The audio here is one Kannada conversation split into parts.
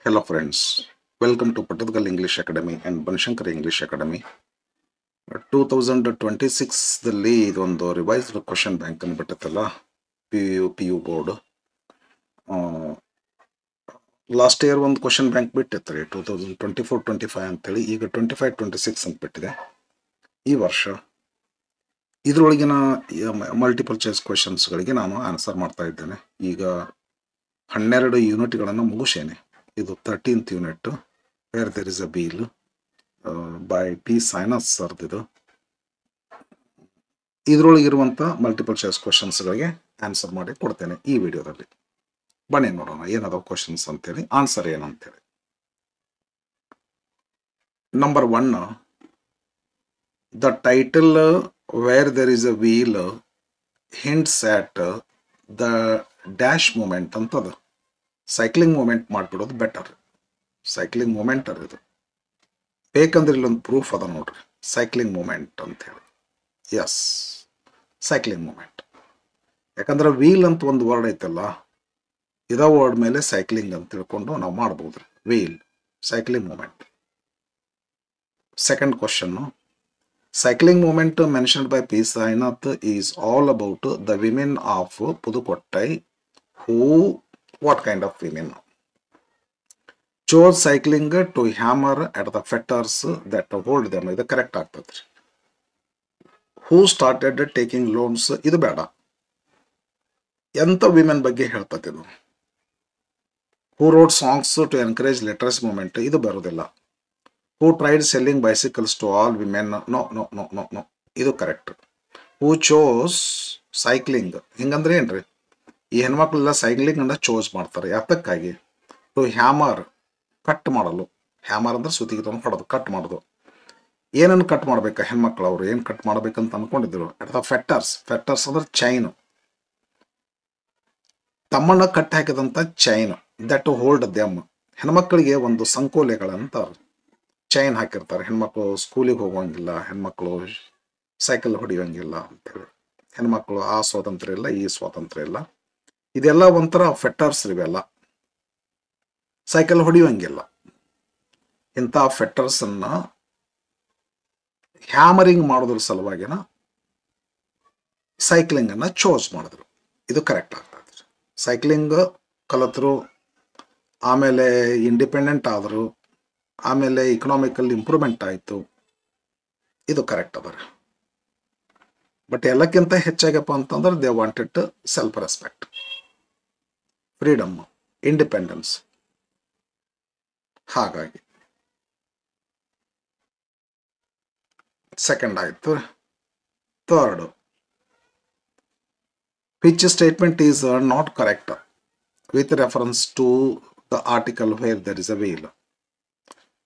Hello friends, welcome to Patadgal English Academy and Banshankar English Academy. 2026ದಲ್ಲಿ ಇದೊಂದು ರಿವೈಸ್ಡ್ ಕ್ವಶನ್ ಬ್ಯಾಂಕ್ ಅಂದ್ಬಿಟ್ಟತ್ತಲ್ಲ P U board. Last year ಒಂದು ಕ್ವಶನ್ ಬ್ಯಾಂಕ್ ಬಿಟ್ಟಿತ್ತು ರೀ 2024-25 ಅಂತೇಳಿ. ಈಗ 25-26 ಅಂತ ಬಿಟ್ಟಿದೆ ಈ ವರ್ಷ. ಇದ್ರೊಳಗಿನ ಮಲ್ಟಿಪಲ್ ಚಾಯ್ಸ್ ಕ್ವಶನ್ಸ್ಗಳಿಗೆ ನಾನು ಆನ್ಸರ್ ಮಾಡ್ತಾ ಇದ್ದೇನೆ. ಈಗ 12 ಯೂನಿಟ್ಗಳನ್ನು ಮುಗಿಸೇನೆ. ಇದು 13th unit, where there is a wheel by P Sainath ಸರ್ದಿದು. ಇದ್ರೊಳಗಿರುವಂಥ ಮಲ್ಟಿಪಲ್ ಚಾಯ್ಸ್ ಕ್ವಶನ್ಸ್ಗಳಿಗೆ ಆನ್ಸರ್ ಮಾಡಿ ಕೊಡ್ತೇನೆ ಈ ವಿಡಿಯೋದಲ್ಲಿ. ಬನ್ನಿ ನೋಡೋಣ ಏನದಾವ ಕ್ವಶನ್ಸ್ ಅಂತೇಳಿ, ಆನ್ಸರ್ ಏನಂತೇಳಿ. Number 1, the title where there is a wheel hints at the dash movement ಅಂತದ. ಸೈಕ್ಲಿಂಗ್ ಮೂಮೆಂಟ್ ಮಾಡಿಬಿಡೋದು ಬೆಟರ್. ಸೈಕ್ಲಿಂಗ್ ಮೂಮೆಂಟ್ ಇದು ಬೇಕಂದ್ರೆ ಇಲ್ಲೊಂದು ಪ್ರೂಫ್ ಅದ ನೋಡ್ರಿ, ಸೈಕ್ಲಿಂಗ್ ಮೂಮೆಂಟ್ ಅಂತೇಳಿ. Yes, cycling movement. ಯಾಕಂದ್ರೆ ವೀಲ್ ಅಂತ ಒಂದು ವರ್ಡ್ ಐತಲ್ಲ, ಇದ ವರ್ಡ್ ಮೇಲೆ ಸೈಕ್ಲಿಂಗ್ ಅಂತ ತಿಳ್ಕೊಂಡು ನಾವು ಮಾಡ್ಬೋದ್ರಿ. Wheel, cycling movement. Second question, cycling movement mentioned by P Sainath is all about the women of Pudukkottai who what kind of women chose cycling to hammer at the fetters that hold them. ಇದು ಕರೆಕ್ಟ್ ಆಗ್ತದೆ. ಹೂ ಸ್ಟಾರ್ಟೆಡ್ ಟೇಕಿಂಗ್ ಲೋನ್ಸ್ ಇದು ಬೇಡ. ಎಂಥ ವಿಮೆನ್ ಬಗ್ಗೆ ಹೇಳ್ತದೆ ಇದು. Who wrote songs to encourage literacy movement ಇದು ಬರೋದಿಲ್ಲ. Who tried selling bicycles to all women no no no no no ಇದು ಕರೆಕ್ಟ್. ಹೂ ಚೋಸ್ ಸೈಕ್ಲಿಂಗ್ ಹಿಂಗಂದ್ರೆ ಏನ್ರಿ, ಈ ಹೆಣ್ಮಕ್ಳೆಲ್ಲ ಸೈಕ್ಲಿಂಗ್ ಅನ್ನ ಚೋಸ್ ಮಾಡ್ತಾರೆ. ಯಾತಕ್ಕಾಗಿ? ಟು ಹ್ಯಾಮರ್, ಕಟ್ ಮಾಡಲು. ಹ್ಯಾಮರ್ ಅಂದ್ರೆ ಸುತ್ತಿಗೆ ತೊಗೊಂಡು ಹೊಡೋದು, ಕಟ್ ಮಾಡೋದು. ಏನನ್ನು ಕಟ್ ಮಾಡ್ಬೇಕು ಹೆಣ್ಮಕ್ಳು? ಅವರು ಏನು ಕಟ್ ಮಾಡ್ಬೇಕಂತ ಅನ್ಕೊಂಡಿದ್ರು. At the ಫೆಟ್ಟರ್ಸ್. ಫೆಟ್ಟರ್ಸ್ ಅಂದ್ರೆ ಚೈನ್, ತಮ್ಮನ್ನ ಕಟ್ ಹಾಕಿದಂಥ ಚೈನ್ ದಟ್ ಹೋಲ್ಡ್ ದೆಮ್. ಹೆಣ್ಮಕ್ಳಿಗೆ ಒಂದು ಸಂಕೋಲೆಗಳಂತ ಚೈನ್ ಹಾಕಿರ್ತಾರೆ. ಹೆಣ್ಮಕ್ಳು ಸ್ಕೂಲಿಗೆ ಹೋಗುವಂಗಿಲ್ಲ, ಹೆಣ್ಮಕ್ಳು ಸೈಕಲ್ ಹೊಡಿಯೋಂಗಿಲ್ಲ ಅಂತೇಳಿ. ಹೆಣ್ಮಕ್ಳು ಆ ಸ್ವಾತಂತ್ರ್ಯ ಇಲ್ಲ, ಈ ಸ್ವಾತಂತ್ರ್ಯ ಇಲ್ಲ. ಇದೆಲ್ಲ ಒಂಥರ ಫೆಟ್ಟರ್ಸ್ ಇವೆಲ್ಲ. ಸೈಕಲ್ ಹೊಡಿಯೋಂಗಿಲ್ಲ. ಇಂಥ ಫೆಟ್ಟರ್ಸ್ ಅನ್ನ ಹ್ಯಾಮರಿಂಗ್ ಮಾಡೋದ್ರ ಸಲುವಾಗಿನ ಸೈಕ್ಲಿಂಗ್ ಅನ್ನ ಚೋಸ್ ಮಾಡಿದ್ರು. ಇದು ಕರೆಕ್ಟ್ ಆಗ್ತದೆ. ಸೈಕ್ಲಿಂಗ್ ಕಲಿತರು, ಆಮೇಲೆ ಇಂಡಿಪೆಂಡೆಂಟ್ ಆದರು, ಆಮೇಲೆ ಇಕನಾಮಿಕಲ್ ಇಂಪ್ರೂವ್ಮೆಂಟ್ ಆಯಿತು. ಇದು ಕರೆಕ್ಟ್ ಅದ. ಬಟ್ ಎಲ್ಲಕ್ಕಿಂತ ಹೆಚ್ಚಾಗಪ್ಪ ಅಂತಂದ್ರೆ they wanted self respect, freedom, independence. ಹಾಗಾಗಿ ಸೆಕೆಂಡ್ ಆಯಿತು. Third, which statement is not correct with reference to the article where there is a wheel.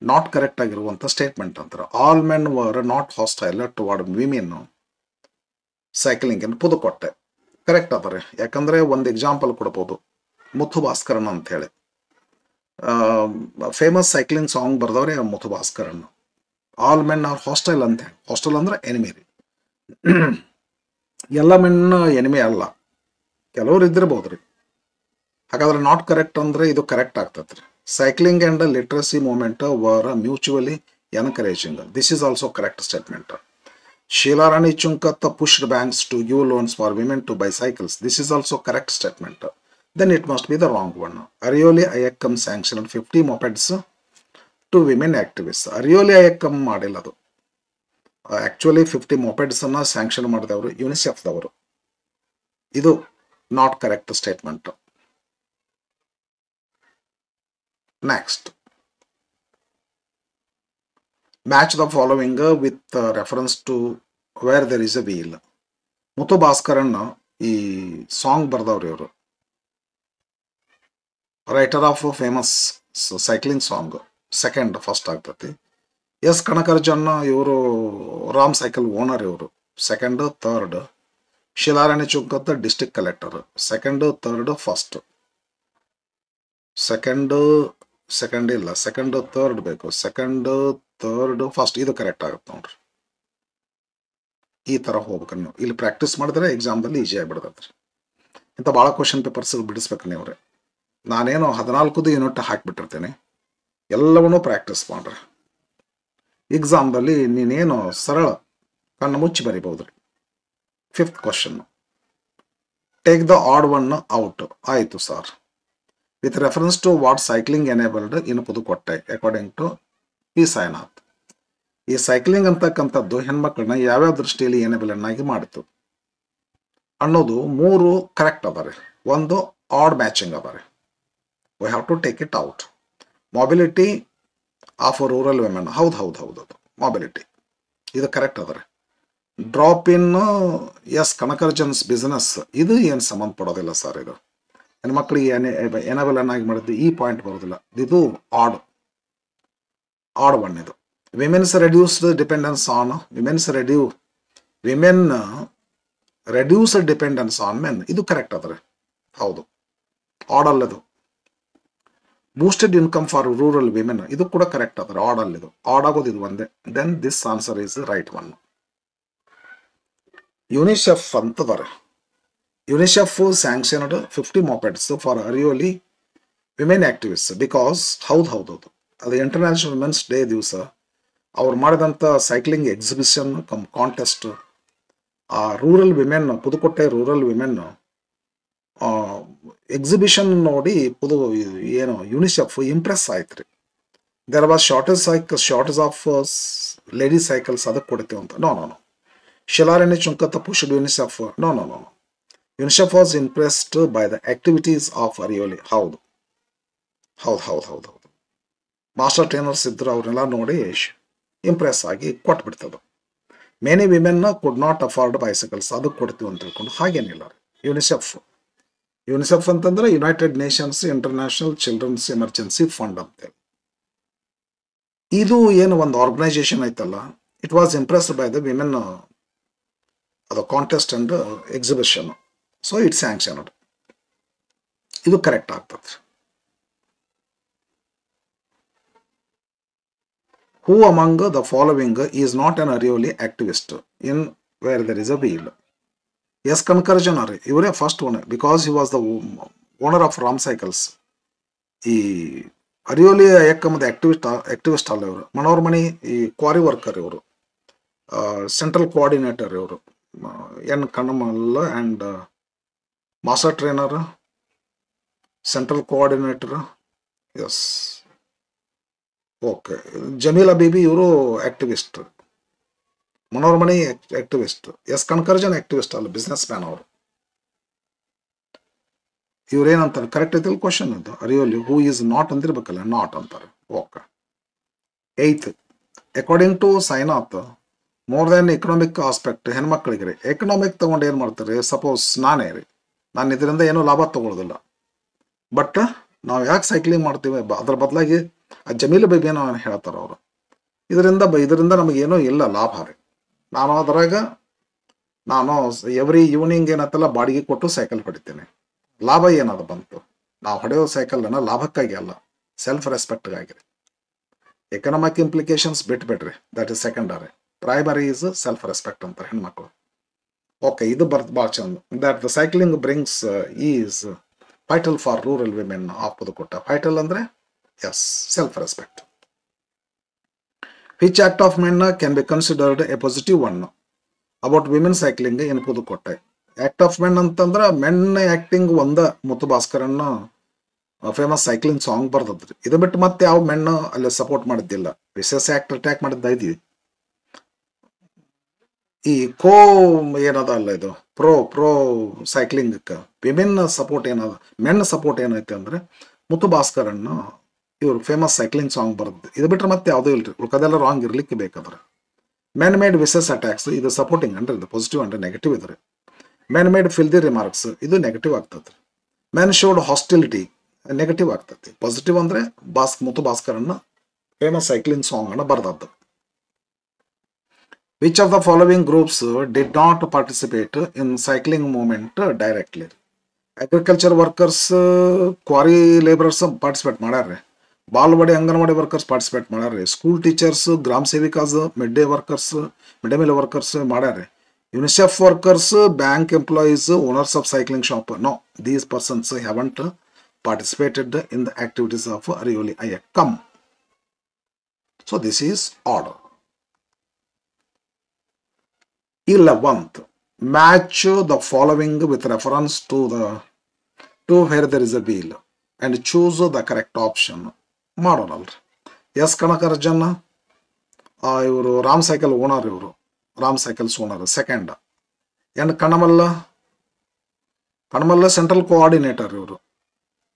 Not correct ಆಗಿರುವಂಥ ಸ್ಟೇಟ್ಮೆಂಟ್ ಅಂತಾರೆ. All men were not hostile toward women cycling in Pudukkottai. Correct ಅದಾರೆ. ಯಾಕಂದ್ರೆ ಒಂದು ಎಕ್ಸಾಂಪಲ್ ಕೊಡ್ಬೋದು. ಮುಥು ಭಾಸ್ಕರನ್ ಅಂತ ಹೇಳಿ ಫೇಮಸ್ ಸೈಕ್ಲಿಂಗ್ ಸಾಂಗ್ ಬರ್ದವ್ರೆ Muthu Bhaskaran. All men are hostile ಅಂತ ಹೇಳಿ. ಹಾಸ್ಟೈಲ್ ಅಂದ್ರೆ ಎನಿಮಿ ರೀ. ಎಲ್ಲ ಮೆನ್ ಎನಿಮಿ ಅಲ್ಲ, ಕೆಲವ್ರು ಇದ್ದಿರ್ಬೋದ್ರಿ. ಹಾಗಾದ್ರೆ ನಾಟ್ ಕರೆಕ್ಟ್ ಅಂದ್ರೆ ಇದು ಕರೆಕ್ಟ್ ಆಗ್ತದ್ರಿ. Cycling and literacy movement were mutually encouraging. This is also correct statement. Sheela Rani Chunkath pushed banks to give loans for women to buy cycles. This is also correct statement. Then it must be the wrong one. Arioli Ayakam sanctioned 50 mopeds to women activists. Arioli Ayakam ಮಾಡಿಲ್ಲ ಅದು. ಆಕ್ಚುಲಿ 50 mopeds ಅನ್ನ ಸ್ಯಾಂಕ್ಷನ್ ಮಾಡಿದವರು ಯುನಿಸೆಫ್ ದವರು. ಇದು not correct statement. Next, match the following with reference to where there is a wheel. Muthu Bhaskaran ಈ ಸಾಂಗ್ ಬರ್ದವ್ರಿ ಇವರು. Writer of famous cycling song. Second, first ಆಗ್ತತಿ. ಎಸ್ ಕನಕರ್ಜನ್ ಇವರು ರಾಮ್ ಸೈಕಲ್ ಓನರ್ ಇವರು. Second. Third, Sheela Rani Chunkath district collector. Second, third, first. Second ಇಲ್ಲ, ಸೆಕೆಂಡ್ ಥರ್ಡ್ ಬೇಕು. ಸೆಕೆಂಡ್, ಥರ್ಡ್, ಫಸ್ಟ್ ಇದು ಕರೆಕ್ಟ್ ಆಗುತ್ತೆ ನೋಡ್ರಿ. ಈ ಥರ ಹೋಗ್ಬೇಕು ನೀವು. ಇಲ್ಲಿ ಪ್ರಾಕ್ಟೀಸ್ ಮಾಡಿದ್ರೆ ಎಕ್ಸಾಮ್ದಲ್ಲಿ ಈಸಿ ಆಗಿಬಿಡ್ತೈತ್ರಿ. ಇಂಥ ಭಾಳ ಕ್ವಶನ್ ಪೇಪರ್ಸ್ ಬಿಡಿಸ್ಬೇಕು ನೀವ್ರೆ. ನಾನೇನು 14 ಯೂನಿಟ್ ಹಾಕಿಬಿಟ್ಟಿರ್ತೇನೆ. ಎಲ್ಲವನ್ನೂ ಪ್ರಾಕ್ಟೀಸ್ ಮಾಡ್ರಿ. ಎಕ್ಸಾಮ್ದಲ್ಲಿ ನೀನೇನು ಸರಳ ಕಣ್ಣು ಮುಚ್ಚಿ ಬರಿಬಹುದ್ರಿ. 5th question, take the odd one out. ಆಯಿತು sir. With reference to what cycling enabled in Pudukkottai according to P Sainath. ಈ ಸೈಕ್ಲಿಂಗ್ ಅಂತಕ್ಕಂಥದ್ದು ಹೆಣ್ಮಕ್ಳನ್ನ ಯಾವ್ಯಾವ ದೃಷ್ಟಿಯಲ್ಲಿ ಎನೇಬಲ್ ಅನ್ನಾಗಿ ಮಾಡಿತು ಅನ್ನೋದು 3 ಕರೆಕ್ಟ್ ಅದಾರೆ, ಒಂದು ಆಡ್ ಮ್ಯಾಚಿಂಗ್ ಅದಾರೆ. We have to take it out. Mobility of rural women, ಹೌದು ಮೊಬಿಲಿಟಿ ಇದು ಕರೆಕ್ಟ್ ಅದಾರೆ. ಡ್ರಾಪ್ ಇನ್ ಎಸ್ ಕನಕರ್ಜನ್ಸ್ ಬಿಸ್ನೆಸ್, ಇದು ಏನು ಸಂಬಂಧಪಡೋದಿಲ್ಲ ಸರ್. ಇದು ಹೆಣ್ಮಕ್ಳಿಗೆ ಎನೇಬಲ್ ಅನ್ನಾಗಿ ಮಾಡಿದ್ದು ಈ ಪಾಯಿಂಟ್ ಬರೋದಿಲ್ಲ. ಇದು ಆಡ್ ಒನ್. ಇದು women's reduced dependence on women reduced dependence on men, ಇದು ಕರೆಕ್ಟ್ ಅದಾರೆ. ಹೌದು, ಆಡ್ ಅಲ್ಲದು. Boosted income for rural women, ಇದು ಕೂಡ ಕರೆಕ್ಟ್ ಅದಾರೆ. ಆಡ್ ಅಲ್ಲಿದು, ಆಡ್ ಆಗೋದು ಇದು ಒಂದೇ. Then this answer is right one. UNICEF ಅಂತದಾರೆ. UNICEF sanctioned 50 mopeds for Arivoli women activist because ಹೌದು ಅದು ಇಂಟರ್ನ್ಯಾಷನಲ್ ವಿಮೆನ್ಸ್ ಡೇ ದಿವಸ ಅವ್ರು ಮಾಡಿದಂಥ ಸೈಕ್ಲಿಂಗ್ ಎಕ್ಸಿಬಿಷನ್ ಕಾಂಟೆಸ್ಟ್, ಆ rural women, Pudukkottai rural women exhibition ನೋಡಿ ಏನು ಯುನಿಸೆಫ್ ಇಂಪ್ರೆಸ್ ಆಯ್ತು ರೀ. There was shortage of lady cycles, ಅದಕ್ಕೆ ಕೊಡ್ತೀವಿ ಅಂತ. No Sheela Rani Chunkath pushed UNICEF. No UNICEF was impressed by the activities of Arivoli. ಹೌದು. ಮಾಸ್ಟರ್ ಟ್ರೈನರ್ಸ್ ಇದ್ರು, ಅವ್ರನ್ನೆಲ್ಲ ನೋಡಿ ಇಂಪ್ರೆಸ್ ಆಗಿ ಕೊಟ್ಬಿಡ್ತದೆ. Many women could not afford bicycles, ಅದಕ್ಕೆ ಕೊಡ್ತೀವಿ ಅಂತ ತಿಳ್ಕೊಂಡು ಹಾಗೇನಿಲ್ಲ ರೀ. ಯುನಿಸೆಫ್ ಅಂತಂದ್ರೆ United Nations International Children's Emergency Fund ಅಂತೇಳಿ. ಇದು ಏನು ಒಂದು ಆರ್ಗನೈಸೇಷನ್ ಐತಲ್ಲ, it was impressed by the women ಅದು contest and exhibition, so it's sanctioned. ಇದು ಕರೆಕ್ಟ್ ಆಗ್ತದೆ. Who among the following is not an Arioli activist in where there is a wheel? Yes, Kankarjan are ಇವರೇ first owner, because he was the owner of Ram cycles. ಈ ಅರಿಯೋಲಿ ಏಕಮದ ಆಕ್ಟಿವಿಸ್ಟ್ ಅಲ್ಲ ಇವರು. ಮನೋಹರ್ ಮಣಿ ಈ ಕ್ವಾರಿ ವರ್ಕರ್ ಇವರು, ಸೆಂಟ್ರಲ್ ಕೋಆರ್ಡಿನೇಟರ್ ಇವರು. N Kannammal and master trainer, central coordinator. Yes, okay. Jameela Bibi ಇವರು activist. Manohar Mani activist. S Kanakarajan activist ಅಲ್ಲ, ಬಿಸ್ನೆಸ್ ಮ್ಯಾನ್ ಅವರು. ಇವ್ರೇನಂತಾರೆ ಕರೆಕ್ಟ್ ಐತಿಲ್ಲ ಕ್ವಶನ್ ಇದು. ಅರಿಯೋಲಿ ಹೂ ಈಸ್ ನಾಟ್ ಅಂದಿರ್ಬೇಕಲ್ಲ, ನಾಟ್ ಅಂತಾರೆ. Okay. 8th, according to Sainath, more than economic aspect ಹೆಣ್ಮಕ್ಳಿಗೆ ರೀ. ಎಕನಾಮಿಕ್ ತಗೊಂಡು ಏನು ಮಾಡ್ತಾರೆ, ಸಪೋಸ್ ನಾನು ಇದರಿಂದ ಏನೂ ಲಾಭ ತಗೊಳ್ಳೋದಿಲ್ಲ, ಬಟ್ ನಾವು ಯಾಕೆ ಸೈಕ್ಲಿಂಗ್ ಮಾಡ್ತೀವಿ, ಅದ್ರ ಬದಲಾಗಿ ಆ ಜಮೀಲ ಬೇಬಿ ಏನೋ ಹೇಳ್ತಾರ ಅವರು, ಇದರಿಂದ ನಮಗೇನೋ ಇಲ್ಲ ಲಾಭ ರೀ. ನಾನು ಎವ್ರಿ ಈವ್ನಿಂಗ್ ಏನತ್ತಲ್ಲ ಬಾಡಿಗೆ ಕೊಟ್ಟು ಸೈಕಲ್ ಹೊಡಿತೀನಿ. ಲಾಭ ಏನದು ಬಂತು? ನಾವು ಹೊಡೆಯೋ ಸೈಕಲ್ನ ಲಾಭಕ್ಕಾಗಿ ಅಲ್ಲ, ಸೆಲ್ಫ್ ರೆಸ್ಪೆಕ್ಟ್ಗಾಗಿ. ಎಕನಾಮಿಕ್ ಇಂಪ್ಲಿಕೇಶನ್ಸ್ ಬಿಟ್ಬಿಡ್ರಿ, that is secondary. Primary is self respect ಅಂತಾರೆ ಹೆಣ್ಮಕ್ಳು. ಓಕೆ, ಇದು ಬರ್ತ್ ಭಾಳ ಚಂದ. That the cycling brings is vital for rural women of Pudukkottai. Vital ಅಂದ್ರೆ yes, self respect. Which act of men can be considered a positive one about women cycling in Pudukkottai? Act of men ಅಂತಂದ್ರೆ ಮೆನ್ ಆಕ್ಟಿಂಗ್ ಒಂದ ಮುತ್ತು ಭಾಸ್ಕರನ್ನ ಫೇಮಸ್ ಸೈಕ್ಲಿಂಗ್ ಸಾಂಗ್ ಬರ್ದದ್ರಿ. ಇದು ಬಿಟ್ಟು ಮತ್ತೆ ಯಾವ ಮೆನ್ ಅಲ್ಲಿ ಸಪೋರ್ಟ್ ಮಾಡಿದ್ದಿಲ್ಲ. ವಿಶೇಷ ಆಕ್ಟ್ ಅಟ್ಯಾಕ್ ಮಾಡಿದ್ದ ಇದೀವಿ. ಈ ಏನದ ಅಲ್ಲ, ಇದು ಪ್ರೋ ಸೈಕ್ಲಿಂಗ್ ವಿಮೆನ್ ಸಪೋರ್ಟ್ ಏನದ, ಮೆನ್ ಸಪೋರ್ಟ್ ಏನೈತೆ ಅಂದ್ರೆ ಮುತ್ತು ಭಾಸ್ಕರನ್ನ ಇವ್ರು ಫೇಮಸ್ ಸೈಕ್ಲಿಂಗ್ ಸಾಂಗ್ ಬರ್ತದೆ. ಇದು ಬಿಟ್ರೆ ಮತ್ತೆ ಯಾವುದೂ ಇಲ್ರಿ, ಉಳ್ಕದೆಲ್ಲ ರಾಂಗ್ ಇರ್ಲಿಕ್ಕೆ ಬೇಕಾದ್ರೆ. ಮೆನ್ ಮೇಡ್ ವಿಸಸ್ ಅಟ್ಯಾಕ್ಸ್, ಇದು ಸಪೋರ್ಟಿಂಗ್ ಅಂದ್ರೆ ಇದು ಪಾಸಿಟಿವ್ ಅಂದ್ರೆ ನೆಗೆಟಿವ್ ಇದ್ರಿ. ಮೆನ್ ಮೇಡ್ ಫಿಲ್ದಿ ರಿಮಾರ್ಕ್ಸ್, ಇದು ನೆಗೆಟಿವ್ ಆಗ್ತದೆ. ಮೆನ್ ಶೋಡ್ ಹಾಸ್ಟಿಲಿಟಿ, ನೆಗೆಟಿವ್ ಆಗ್ತದೆ. ಪಾಸಿಟಿವ್ ಅಂದ್ರೆ ಮುತ್ತು ಭಾಸ್ಕರನ್ನ ಫೇಮಸ್ ಸೈಕ್ಲಿಂಗ್ ಸಾಂಗ್ ಅನ್ನ ಬರ್ದದ್ದು. Which of the following groups did not participate in cycling movement directly? Agriculture workers, quarry labourers participate ಮಾಡ್ಯಾರ್ರಿ. ಬಾಲ್ವಾಡಿ ಅಂಗನವಾಡಿ ವರ್ಕರ್ಸ್ ಪಾರ್ಟಿಸಿಪೇಟ್ ಮಾಡ್ಯಾರ್ರಿ. ಸ್ಕೂಲ್ ಟೀಚರ್ಸ್, ಗ್ರಾಮ ಸೇವಿಕಾಸ್, ಮಿಡ್ ಡೇ ಮೀಲ್ ವರ್ಕರ್ಸ್ ಮಾಡ್ಯಾರ್ರಿ. UNICEF workers, bank employees, owners of cycling shop. No, these persons haven't participated in the activities of Arioli Ayakam. So this is order. 11th, match the following with reference to where there is a wheel and choose the correct option. ಮಾಡೋಣಲ್ರಿ. ಎಸ್ ಕನಕರಾಜನ್ ಇವರು ರಾಮ್ ಸೈಕಲ್ ಓನರ್, ಇವರು Ram cycles owner. Second and Kannammal central coordinator ಇವರು,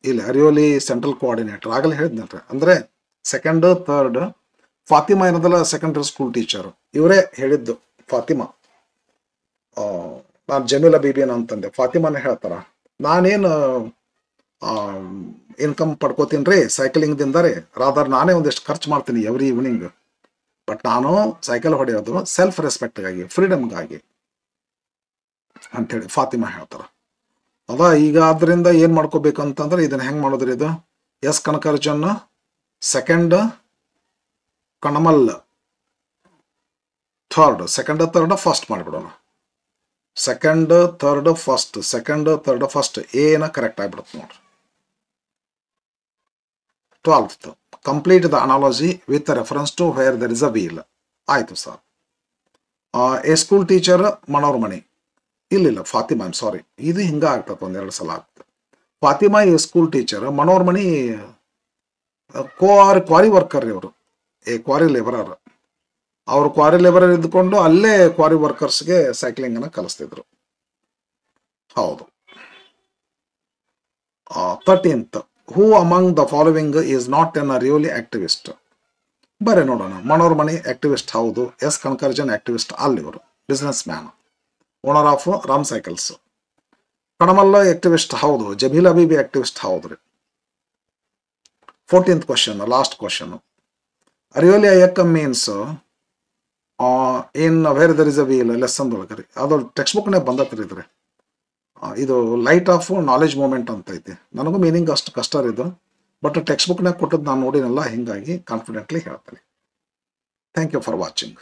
ಇಲ್ಲಿ ಅರಿಯೋಲಿ ಸೆಂಟ್ರಲ್ ಕೋಆರ್ಡಿನೇಟರ್ ಆಗಲೇ ಹೇಳಿದ್ನಲ್ರಿ. ಅಂದ್ರೆ ಸೆಕೆಂಡ್ ಥರ್ಡ್ ಫಾತಿಮಾ ಏನದಲ್ಲ ಸೆಕೆಂಡರಿ ಸ್ಕೂಲ್ ಟೀಚರ್, ಇವರೇ ಹೇಳಿದ್ದು. ಫಾತಿಮಾ, ನಾನು ಜಮೀಲಾ ಬೀಬಿಯನ್ ಅಂತಂದೆ, ಫಾತಿಮಾನೇ ಹೇಳ್ತಾರ ನಾನೇನು ಇನ್ಕಮ್ ಪಡ್ಕೋತೀನಿ ರೀ ಸೈಕ್ಲಿಂಗ್ದಿಂದ ರೀ, ರಾದರ್ ನಾನೇ ಒಂದಿಷ್ಟು ಖರ್ಚು ಮಾಡ್ತೀನಿ ಎವ್ರಿ ಈವ್ನಿಂಗ್, ಬಟ್ ನಾನು ಸೈಕಲ್ ಹೊಡೆಯೋದು ಸೆಲ್ಫ್ ರೆಸ್ಪೆಕ್ಟ್ಗಾಗಿ, ಫ್ರೀಡಮ್ಗಾಗಿ ಅಂಥೇಳಿ ಫಾತಿಮಾ ಹೇಳ್ತಾರ. ಅದ ಈಗ ಆದ್ರಿಂದ ಏನ್ ಮಾಡ್ಕೋಬೇಕಂತಂದ್ರೆ ಇದನ್ನ ಹೆಂಗ್ ಮಾಡೋದ್ರಿ ಇದು? S Kanakarajan second, Kannammal third, second third first ಮಾಡಿಬಿಡೋಣ. Second third first, second third first ಏನ ಕರೆಕ್ಟ್ ಆಗಿಬಿಡುತ್ತೆ ನೋಡ್ರಿ. 12th, complete the analogy with reference to where there is a wheel. ಆಯ್ತು sir. A school teacher Manohar Mani, ಇಲ್ಲ ಫಾತಿಮಾ, ಐಮ್ ಸಾರಿ, ಇದು ಹಿಂಗ ಆಗ್ತದೆ, ಒಂದೆರಡು ಸಲ ಆಗ್ತದೆ. Fatima a school teacher, Manohar Mani quarry worker ಇವರು, ಕ್ವಾರಿ ಲೇಬರರ್. ಅವರು ಕ್ವಾರಿ ಲೇಬರರ್ ಇದ್ಕೊಂಡು ಅಲ್ಲೇ ಕ್ವಾರಿ ವರ್ಕರ್ಸ್ಗೆ ಸೈಕ್ಲಿಂಗ್ ಅನ್ನ ಕಲಿಸ್ತಿದ್ರು. ಹೌದು. 13th, who among the following is not an really activist. ಬರೀ ನೋಡೋಣ. ಮನೋರ್ ಮಣಿ ಆಕ್ಟಿವಿಸ್ಟ್ ಹೌದು. ಎಸ್ ಕನಕರಾಜನ್ ಆಕ್ಟಿವಿಸ್ಟ್ ಅಲ್ಲ, ಇವರು businessman, owner of Ram cycles. Kannammal activist ಹೌದು. ಜಮೀಲಾ ಬೀಬಿ ಆಕ್ಟಿವಿಸ್ಟ್ ಹೌದ್ರಿ. 14th question, last question. Really ಅಯ್ಯಕ್ಕ means in where there is a wheel lesson ಒಳಗರಿ, ಅದು ಟೆಕ್ಸ್ಟ್ ಬುಕ್ನೇ ಬಂದತ್ರಿ ಇದ್ರಿ. ಇದು ಲೈಟ್ ಆಫ್ ನಾಲೆಜ್ ಮೂಮೆಂಟ್ ಅಂತ ಐತಿ. ನನಗೂ ಮೀನಿಂಗ್ ಅಷ್ಟು ಕಷ್ಟ ಇದು, ಬಟ್ ಟೆಕ್ಸ್ಟ್ ಬುಕ್ನಾಗ ಕೊಟ್ಟದ್ದು ನಾನು ನೋಡಿನಲ್ಲ, ಹಿಂಗಾಗಿ ಕಾನ್ಫಿಡೆಂಟ್ಲಿ ಹೇಳ್ತೀನಿ. Thank you for watching.